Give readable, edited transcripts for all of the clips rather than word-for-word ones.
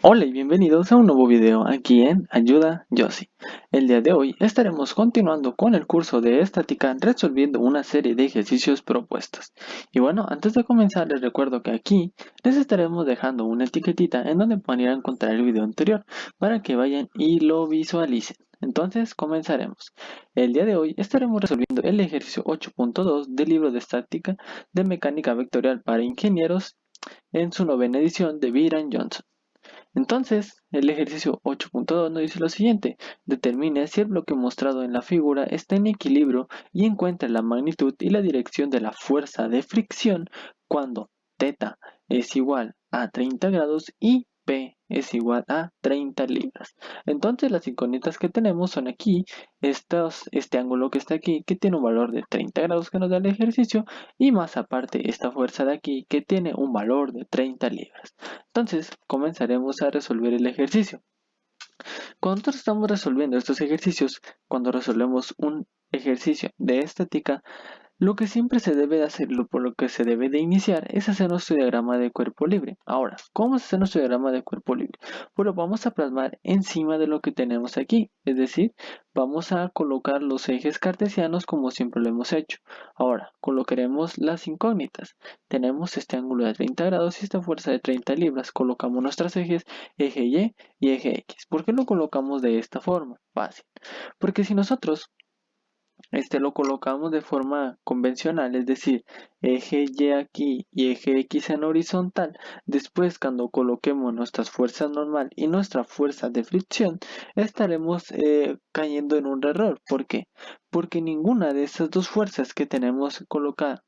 Hola y bienvenidos a un nuevo video aquí en Ayuda Yossi. El día de hoy estaremos continuando con el curso de estática resolviendo una serie de ejercicios propuestos. Y bueno, antes de comenzar les recuerdo que aquí les estaremos dejando una etiquetita en donde pueden ir a encontrar el video anterior para que vayan y lo visualicen. Entonces comenzaremos. El día de hoy estaremos resolviendo el ejercicio 8.2 del libro de estática de mecánica vectorial para ingenieros en su novena edición de Byron Johnson. Entonces, el ejercicio 8.2 nos dice lo siguiente: determine si el bloque mostrado en la figura está en equilibrio y encuentre la magnitud y la dirección de la fuerza de fricción cuando θ es igual a 30 grados y P es igual a 30 libras. Entonces, las incógnitas que tenemos son aquí, este ángulo que está aquí, que tiene un valor de 30 grados que nos da el ejercicio, y más aparte esta fuerza de aquí, que tiene un valor de 30 libras. Entonces, comenzaremos a resolver el ejercicio. Cuando nosotros estamos resolviendo estos ejercicios, cuando resolvemos un ejercicio de estática, lo que siempre se debe de hacer, por lo que se debe de iniciar, es hacer nuestro diagrama de cuerpo libre. Ahora, ¿cómo es hacer nuestro diagrama de cuerpo libre? Pues lo vamos a plasmar encima de lo que tenemos aquí, es decir, vamos a colocar los ejes cartesianos como siempre lo hemos hecho. Ahora, colocaremos las incógnitas. Tenemos este ángulo de 30 grados y esta fuerza de 30 libras. Colocamos nuestros ejes, eje Y y eje X. ¿Por qué lo colocamos de esta forma? Fácil. Porque si nosotros lo colocamos de forma convencional, es decir, eje Y aquí y eje X en horizontal. Después, cuando coloquemos nuestras fuerzas normal y nuestra fuerza de fricción, estaremos cayendo en un error. ¿Por qué? Porque ninguna de esas dos fuerzas que tenemos que colocar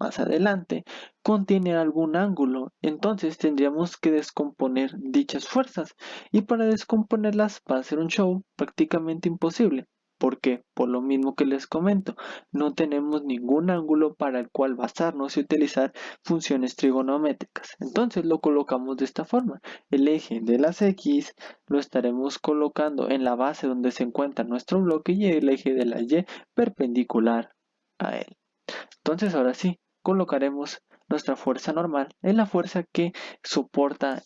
más adelante contiene algún ángulo, entonces tendríamos que descomponer dichas fuerzas, y para descomponerlas va a ser un show prácticamente imposible. ¿Por qué? Por lo mismo que les comento, no tenemos ningún ángulo para el cual basarnos y utilizar funciones trigonométricas. Entonces lo colocamos de esta forma. El eje de las X lo estaremos colocando en la base donde se encuentra nuestro bloque y el eje de la Y perpendicular a él. Entonces ahora sí, colocaremos nuestra fuerza normal en la fuerza que soporta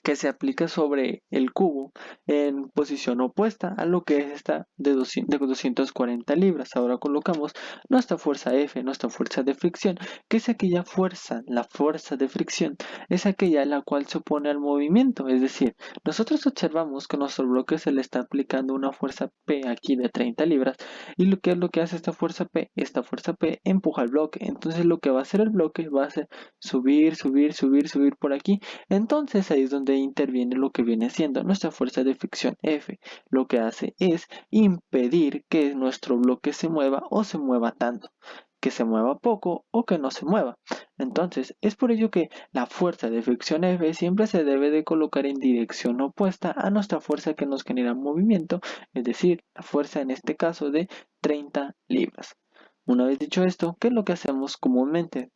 que se aplica sobre el cubo en posición opuesta a lo que es esta de 240 libras. Ahora colocamos nuestra fuerza F, nuestra fuerza de fricción, que es aquella fuerza, la fuerza de fricción, es aquella la cual se opone al movimiento. Es decir, nosotros observamos que a nuestro bloque se le está aplicando una fuerza P aquí de 30 libras, y lo que es lo que hace esta fuerza P, empuja el bloque. Entonces lo que va a hacer el bloque va a ser subir, subir, subir, subir por aquí. Entonces ahí es donde interviene lo que viene siendo nuestra fuerza de fricción F. Lo que hace es impedir que nuestro bloque se mueva o se mueva tanto, que se mueva poco o que no se mueva. Entonces es por ello que la fuerza de fricción F siempre se debe de colocar en dirección opuesta a nuestra fuerza que nos genera movimiento, es decir, la fuerza en este caso de 30 libras. Una vez dicho esto, ¿qué es lo que hacemos comúnmente?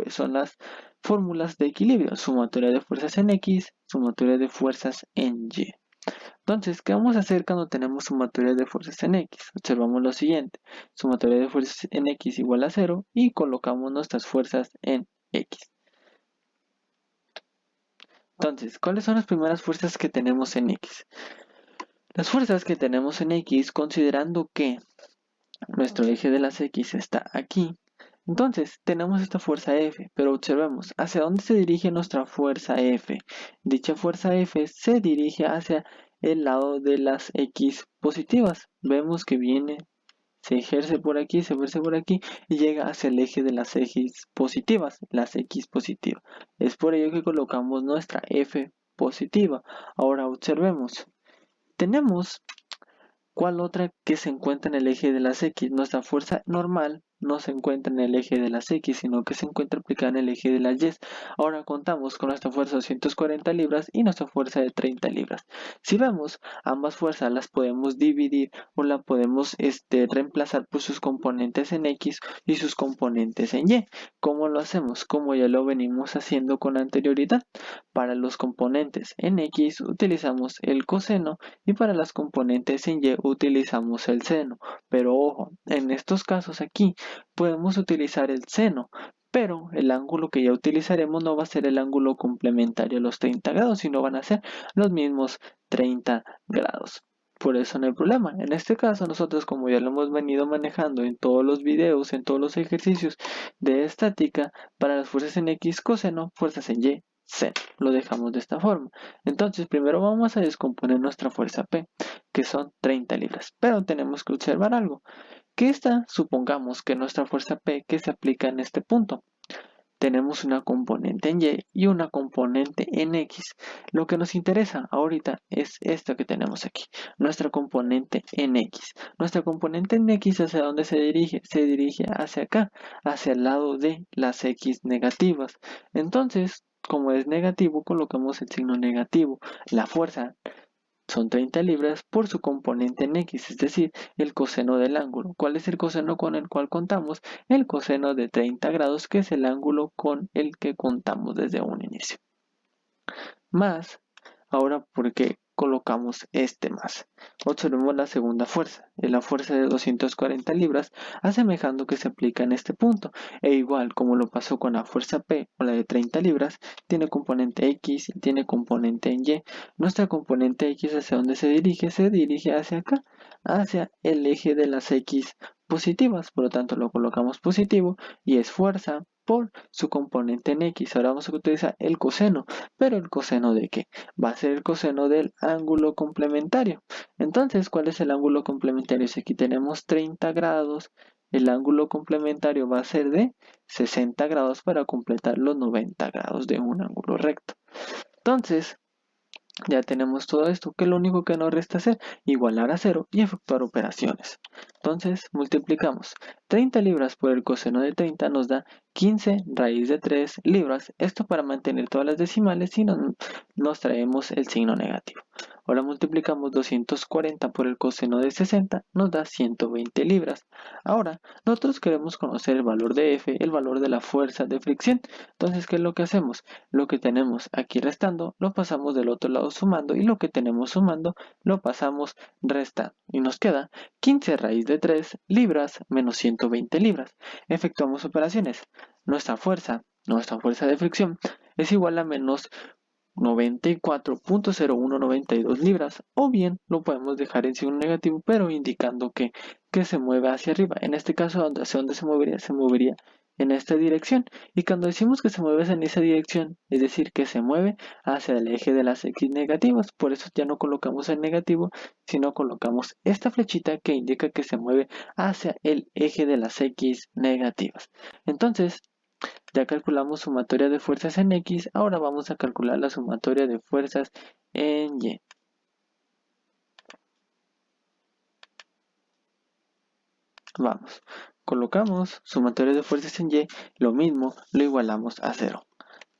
Son las fórmulas de equilibrio: sumatoria de fuerzas en X, sumatoria de fuerzas en Y. Entonces, ¿qué vamos a hacer cuando tenemos sumatoria de fuerzas en X? Observamos lo siguiente: sumatoria de fuerzas en X igual a 0 y colocamos nuestras fuerzas en X. Entonces, ¿cuáles son las primeras fuerzas que tenemos en X? Las fuerzas que tenemos en X, considerando que nuestro eje de las X está aquí, entonces tenemos esta fuerza F, pero observemos hacia dónde se dirige nuestra fuerza F. Dicha fuerza F se dirige hacia el lado de las X positivas. Vemos que viene, se ejerce por aquí, se ejerce por aquí y llega hacia el eje de las X positivas, las X positivas. Es por ello que colocamos nuestra F positiva. Ahora observemos, tenemos ¿cuál otra que se encuentra en el eje de las X? Nuestra fuerza normal no se encuentra en el eje de las X, sino que se encuentra aplicada en el eje de las Y. Ahora contamos con nuestra fuerza de 240 libras y nuestra fuerza de 30 libras. Si vemos, ambas fuerzas las podemos dividir o las podemos reemplazar por sus componentes en X y sus componentes en Y. ¿Cómo lo hacemos? Como ya lo venimos haciendo con anterioridad. Para los componentes en X utilizamos el coseno y para las componentes en Y utilizamos el seno. Pero ojo, en estos casos aquí podemos utilizar el seno, pero el ángulo que ya utilizaremos no va a ser el ángulo complementario a los 30 grados, sino van a ser los mismos 30 grados. Por eso no hay problema. En este caso, nosotros, como ya lo hemos venido manejando en todos los videos, en todos los ejercicios de estática, para las fuerzas en X coseno, fuerzas en Y seno. Lo dejamos de esta forma. Entonces, primero vamos a descomponer nuestra fuerza P, que son 30 libras. Pero tenemos que observar algo. Que supongamos que nuestra fuerza P que se aplica en este punto. Tenemos una componente en Y y una componente en X. Lo que nos interesa ahorita es esto que tenemos aquí, nuestra componente en X. Nuestra componente en X, ¿hacia dónde se dirige? Se dirige hacia acá, hacia el lado de las X negativas. Entonces, como es negativo, colocamos el signo negativo. La fuerza son 30 libras por su componente en X, es decir, el coseno del ángulo. ¿Cuál es el coseno con el cual contamos? El coseno de 30 grados, que es el ángulo con el que contamos desde un inicio. Más, ahora, ¿por qué colocamos este más? Observemos la segunda fuerza, es la fuerza de 240 libras, asemejando que se aplica en este punto. E igual como lo pasó con la fuerza P o la de 30 libras, tiene componente X y tiene componente en Y. Nuestra componente X, ¿hacia dónde se dirige? Se dirige hacia acá, hacia el eje de las X positivas. Por lo tanto, lo colocamos positivo y es fuerza por su componente en X. Ahora vamos a utilizar el coseno. ¿Pero el coseno de qué? Va a ser el coseno del ángulo complementario. Entonces, ¿cuál es el ángulo complementario? Si aquí tenemos 30 grados, el ángulo complementario va a ser de 60 grados para completar los 90 grados de un ángulo recto. Entonces, ya tenemos todo esto, que lo único que nos resta hacer, igualar a 0 y efectuar operaciones. Entonces, multiplicamos 30 libras por el coseno de 30 nos da 15 raíz de 3 libras. Esto para mantener todas las decimales y nos traemos el signo negativo. Ahora multiplicamos 240 por el coseno de 60, nos da 120 libras. Ahora, nosotros queremos conocer el valor de F, el valor de la fuerza de fricción. Entonces, ¿qué es lo que hacemos? Lo que tenemos aquí restando, lo pasamos del otro lado sumando, y lo que tenemos sumando, lo pasamos restando. Y nos queda 15 raíz de 3 libras menos 120 libras. Efectuamos operaciones. Nuestra fuerza de fricción, es igual a menos 94.0192 libras, o bien lo podemos dejar en signo negativo, pero indicando que se mueve hacia arriba. En este caso, ¿hacia dónde se movería? Se movería en esta dirección. Y cuando decimos que se mueve en esa dirección, es decir, que se mueve hacia el eje de las X negativas. Por eso ya no colocamos el negativo, sino colocamos esta flechita que indica que se mueve hacia el eje de las X negativas. Entonces, ya calculamos sumatoria de fuerzas en X, ahora vamos a calcular la sumatoria de fuerzas en Y. Vamos, colocamos sumatoria de fuerzas en Y, lo mismo, lo igualamos a 0.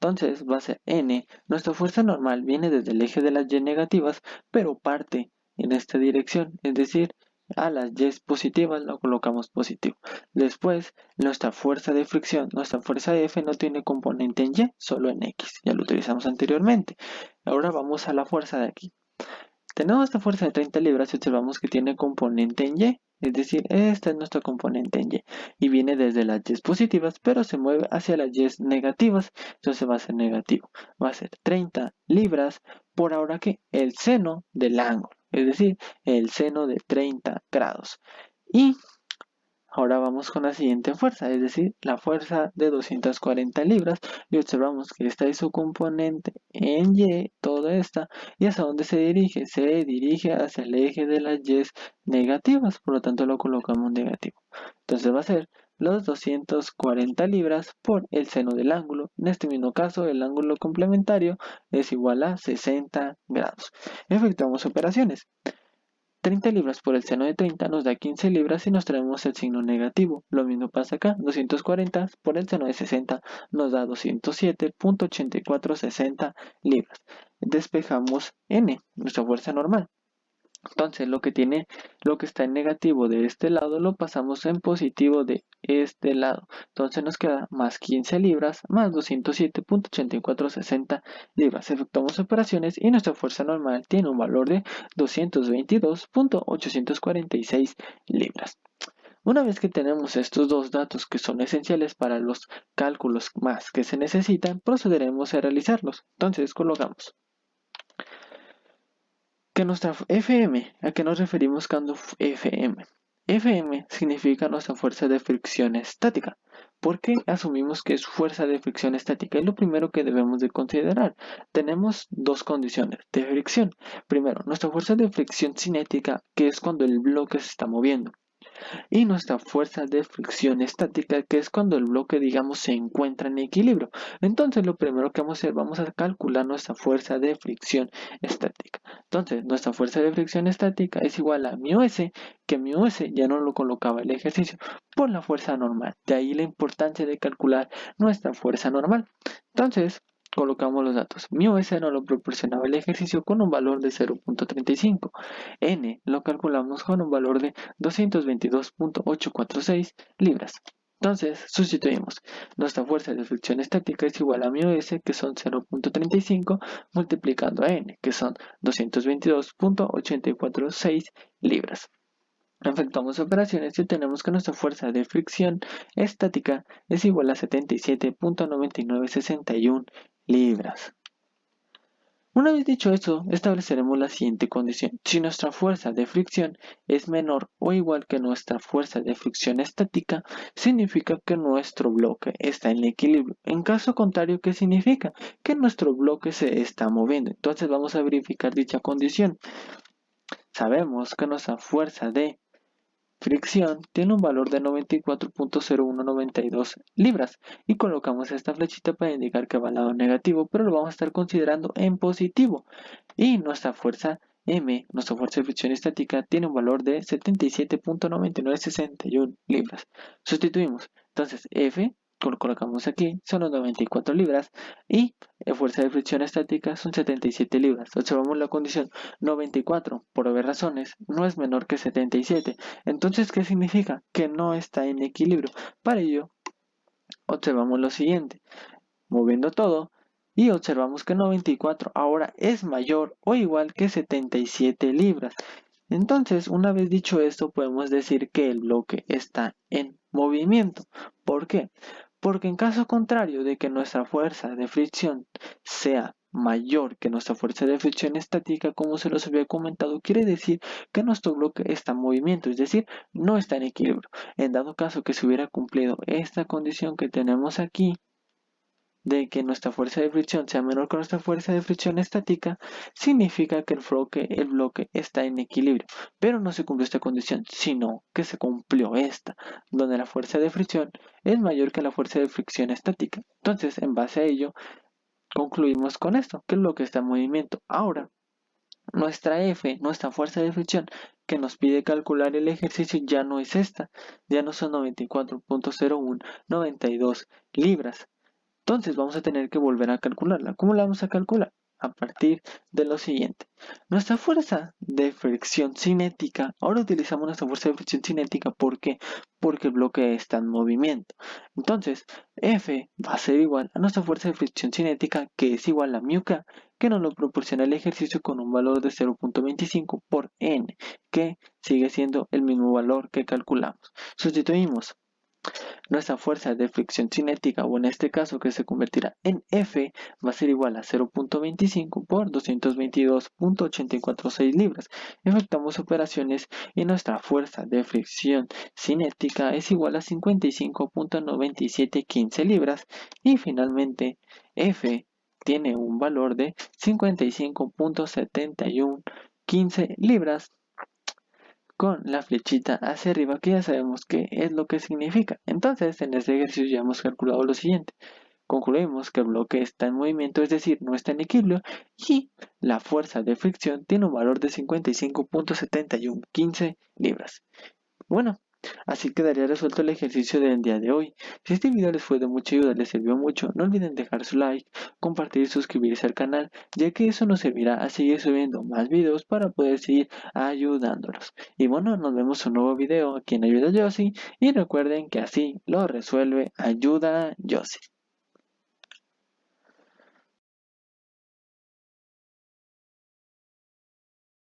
Entonces va a ser N, nuestra fuerza normal viene desde el eje de las Y negativas, pero parte en esta dirección, es decir, a las Y positivas lo colocamos positivo. Después, nuestra fuerza de fricción, nuestra fuerza F no tiene componente en Y, solo en X, ya lo utilizamos anteriormente. Ahora vamos a la fuerza de aquí. Tenemos esta fuerza de 30 libras y observamos que tiene componente en Y, es decir, esta es nuestra componente en Y y viene desde las Y positivas, pero se mueve hacia las Y negativas, entonces va a ser negativo, va a ser 30 libras por ahora que el seno del ángulo, es decir, el seno de 30 grados. Y ahora vamos con la siguiente fuerza, es decir, la fuerza de 240 libras, y observamos que esta es su componente en Y, toda esta, y hacia dónde se dirige hacia el eje de las Y negativas, por lo tanto lo colocamos negativo. Entonces va a ser los 240 libras por el seno del ángulo. En este mismo caso, el ángulo complementario es igual a 60 grados. Efectuamos operaciones. 30 libras por el seno de 30 nos da 15 libras y nos traemos el signo negativo. Lo mismo pasa acá, 240 por el seno de 60 nos da 207.8460 libras. Despejamos N, nuestra fuerza normal. Entonces lo que está en negativo de este lado lo pasamos en positivo de este lado. Entonces nos queda más 15 libras más 207.8460 libras. Efectuamos operaciones y nuestra fuerza normal tiene un valor de 222.846 libras. Una vez que tenemos estos dos datos que son esenciales para los cálculos más que se necesitan, procederemos a realizarlos. Entonces colocamos que nuestra FM, ¿a qué nos referimos cuando FM? FM significa nuestra fuerza de fricción estática. ¿Por qué asumimos que es fuerza de fricción estática? Es lo primero que debemos de considerar. Tenemos dos condiciones de fricción. Primero, nuestra fuerza de fricción cinética, que es cuando el bloque se está moviendo. Y nuestra fuerza de fricción estática, que es cuando el bloque, digamos, se encuentra en equilibrio. Entonces, lo primero que vamos a hacer, vamos a calcular nuestra fuerza de fricción estática. Entonces, nuestra fuerza de fricción estática es igual a μs, que μs ya no lo colocaba el ejercicio, por la fuerza normal. De ahí la importancia de calcular nuestra fuerza normal. Entonces, colocamos los datos. μs nos lo proporcionaba el ejercicio con un valor de 0.35. N lo calculamos con un valor de 222.846 libras. Entonces, sustituimos. Nuestra fuerza de fricción estática es igual a μs, que son 0.35, multiplicando a n, que son 222.846 libras. Efectuamos operaciones y tenemos que nuestra fuerza de fricción estática es igual a 77.9961 libras. Una vez dicho esto, estableceremos la siguiente condición. Si nuestra fuerza de fricción es menor o igual que nuestra fuerza de fricción estática, significa que nuestro bloque está en equilibrio. En caso contrario, ¿qué significa? Que nuestro bloque se está moviendo. Entonces vamos a verificar dicha condición. Sabemos que nuestra fuerza de fricción tiene un valor de 94.0192 libras y colocamos esta flechita para indicar que va al lado negativo, pero lo vamos a estar considerando en positivo. Y nuestra fuerza M, nuestra fuerza de fricción estática, tiene un valor de 77.9961 libras. Sustituimos. Entonces F, lo colocamos aquí, son los 94 libras y fuerza de fricción estática son 77 libras. Observamos la condición 94, por obvias razones, no es menor que 77. Entonces, ¿qué significa? Que no está en equilibrio. Para ello, observamos lo siguiente. Moviendo todo, y observamos que 94 ahora es mayor o igual que 77 libras. Entonces, una vez dicho esto, podemos decir que el bloque está en movimiento. ¿Por qué? Porque en caso contrario de que nuestra fuerza de fricción sea mayor que nuestra fuerza de fricción estática, como se los había comentado, quiere decir que nuestro bloque está en movimiento, es decir, no está en equilibrio. En dado caso que se hubiera cumplido esta condición que tenemos aquí, de que nuestra fuerza de fricción sea menor que nuestra fuerza de fricción estática, significa que el bloque está en equilibrio. Pero no se cumplió esta condición, sino que se cumplió esta, donde la fuerza de fricción es mayor que la fuerza de fricción estática. Entonces, en base a ello, concluimos con esto, que el bloque está en movimiento. Ahora, nuestra F, nuestra fuerza de fricción, que nos pide calcular el ejercicio, ya no es esta, ya no son 94.0192 libras. Entonces vamos a tener que volver a calcularla. ¿Cómo la vamos a calcular? A partir de lo siguiente. Nuestra fuerza de fricción cinética, ahora utilizamos nuestra fuerza de fricción cinética, ¿por qué? Porque el bloque está en movimiento. Entonces, F va a ser igual a nuestra fuerza de fricción cinética, que es igual a μk, que nos lo proporciona el ejercicio con un valor de 0.25 por n, que sigue siendo el mismo valor que calculamos. Sustituimos. Nuestra fuerza de fricción cinética, o en este caso que se convertirá en F, va a ser igual a 0.25 por 222.846 libras. Efectuamos operaciones y nuestra fuerza de fricción cinética es igual a 55.9715 libras. Y finalmente F tiene un valor de 55.7115 libras, con la flechita hacia arriba, que ya sabemos qué es lo que significa. Entonces, en este ejercicio ya hemos calculado lo siguiente. Concluimos que el bloque está en movimiento, es decir, no está en equilibrio, y la fuerza de fricción tiene un valor de 55.7115 libras. Bueno, así quedaría resuelto el ejercicio del día de hoy. Si este video les fue de mucha ayuda, les sirvió mucho, no olviden dejar su like, compartir y suscribirse al canal, ya que eso nos servirá a seguir subiendo más videos para poder seguir ayudándolos. Y bueno, nos vemos en un nuevo video aquí en Ayuda Yossi, y recuerden que así lo resuelve Ayuda Yossi.